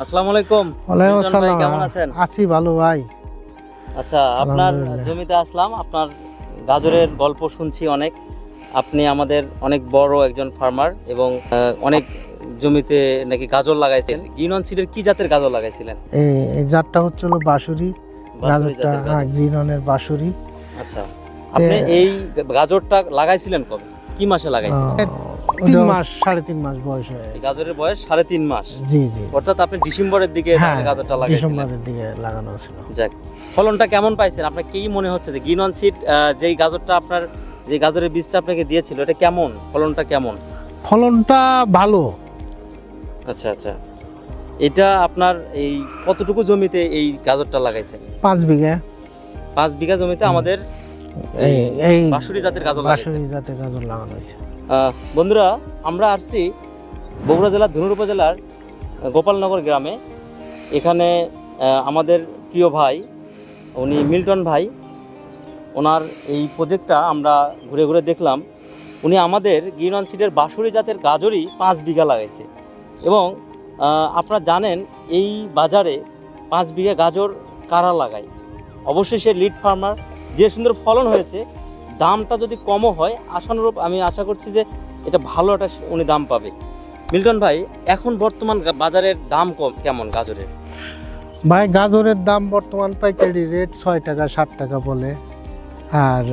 আসসালামু আলাইকুম। ওয়ালাইকুম মিল্টন ভাই আসসালাম। কেমন আছেন? আছি ভালো ভাই। আচ্ছা, আপনার আলহামদুলিল্লাহ। জমিতে আসলাম, আপনার গাজরের গল্প শুনছি অনেক। আপনি আমাদের অনেক বড় একজন ফার্মার এবং অনেক জমিতে নাকি গাজর লাগাইছেন। গ্রিন অন সিডের কি জাতের গাজর লাগাইছিলেন? এই জাতটা হচ্ছে হলো বাঁশুরি, বাঁশুরি গাজরটা জাতের গাজর। গ্রিন অনের বাঁশুরি। আচ্ছা, আপনি এই গাজরটা লাগাইছিলেন কবে, কি মাসে লাগাইছিলেন? 3 মাস 3.5 মাস বয়স হয়ে এই গেছে। গাজরের বয়স 3.5 মাস। জি জি, অর্থাৎ আপনি ডিসেম্বরের দিকে হ্যাঁ তাহলে গাজরটা লাগাইছিলেন। ডিসেম্বরের দিকে লাগানো ছিল। যাক, ফলনটা কেমন পাইছেন? আপনার কি মনে হচ্ছে যে গ্রিন অন সিড যেই গাজরটা আপনার, যে গাজরের বীজটা আপনাকে দিয়েছিল, এটা কেমন, ফলনটা কেমন? ফলনটা ভালো। আচ্ছা আচ্ছা, এটা আপনার এই কতটুকু জমিতে এই গাজরটা লাগাইছেন? 5 বিঘা। 5 বিঘা জমিতে আমাদের এই বাঁশুরি জাতের গাজর লাগাইছেন। বাঁশুরি জাতের গাজর লাগানো হয়েছে। বন্ধুরা, আমরা আসছি বগুড়া জেলার ধনুর উপজেলার গোপালনগর গ্রামে। এখানে আমাদের প্রিয় ভাই, উনি মিল্টন ভাই, ওনার এই প্রজেক্টটা আমরা ঘুরে ঘুরে দেখলাম। উনি আমাদের গ্রিন অন সিডের বাঁশুরি জাতের গাজরই 5 বিঘা লাগাইছে। এবং আপনারা জানেন এই বাজারে 5 বিঘা গাজর কারা লাগায়? অবশ্যই সে লিড ফার্মার। যে সুন্দর ফলন হয়েছে, দামটা যদি কমও হয় আশানুরূপ, আমি আশা করছি যে এটা ভালো একটা উনি দাম পাবে। মিল্টন ভাই, এখন বর্তমান বাজারের দাম কেমন গাজরের? ভাই গাজরের দাম বর্তমান পাইকারি রেট 6 টাকা 7 টাকা বলে, আর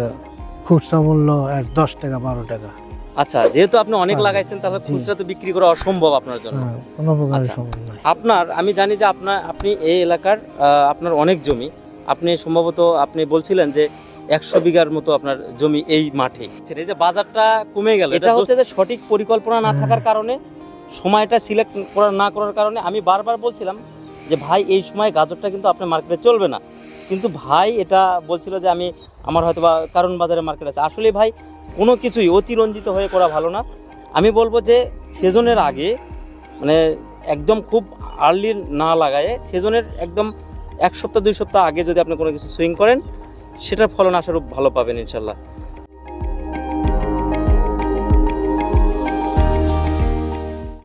খুচরা মূল্য 10 টাকা 12 টাকা। আচ্ছা, যেহেতু আপনি অনেক হ্যাঁ, লাগাইছেন, তাহলে জি। খুচরা তো বিক্রি করা অসম্ভব আপনার জন্য। হ্যাঁ, কোনো প্রকার আচ্ছা। সমস্যা নাই। আপনার, আমি জানি যে আপনি এই এলাকার আপনার অনেক জমি, আপনি সম্ভবত আপনি বলছিলেন যে 100 বিঘার মতো আপনার জমি এই মাঠে। এই যে বাজারটা কমে গেল, এটা হচ্ছে যে সঠিক পরিকল্পনা না থাকার কারণে, সময়টা সিলেক্ট না করার কারণে। আমি বারবার বলছিলাম যে ভাই, এই সময় গাজরটা কিন্তু আপনার মার্কেটে চলবে না, কিন্তু ভাই এটা বলছিল যে আমার হয়তো বা কারণ বাজারে মার্কেট আছে। আসলে ভাই, কোনো কিছুই অতিরঞ্জিত হয়ে করা ভালো না। আমি বলবো যে সিজনের আগে, মানে একদম খুব আর্লি না লাগায়, সিজনের একদম 1 সপ্তাহ 2 সপ্তাহ আগে যদি আপনি কোনো কিছু সুইং করেন, সেটার ফলন আশারূপ ভালো পাবেন ইনশাল্লাহ।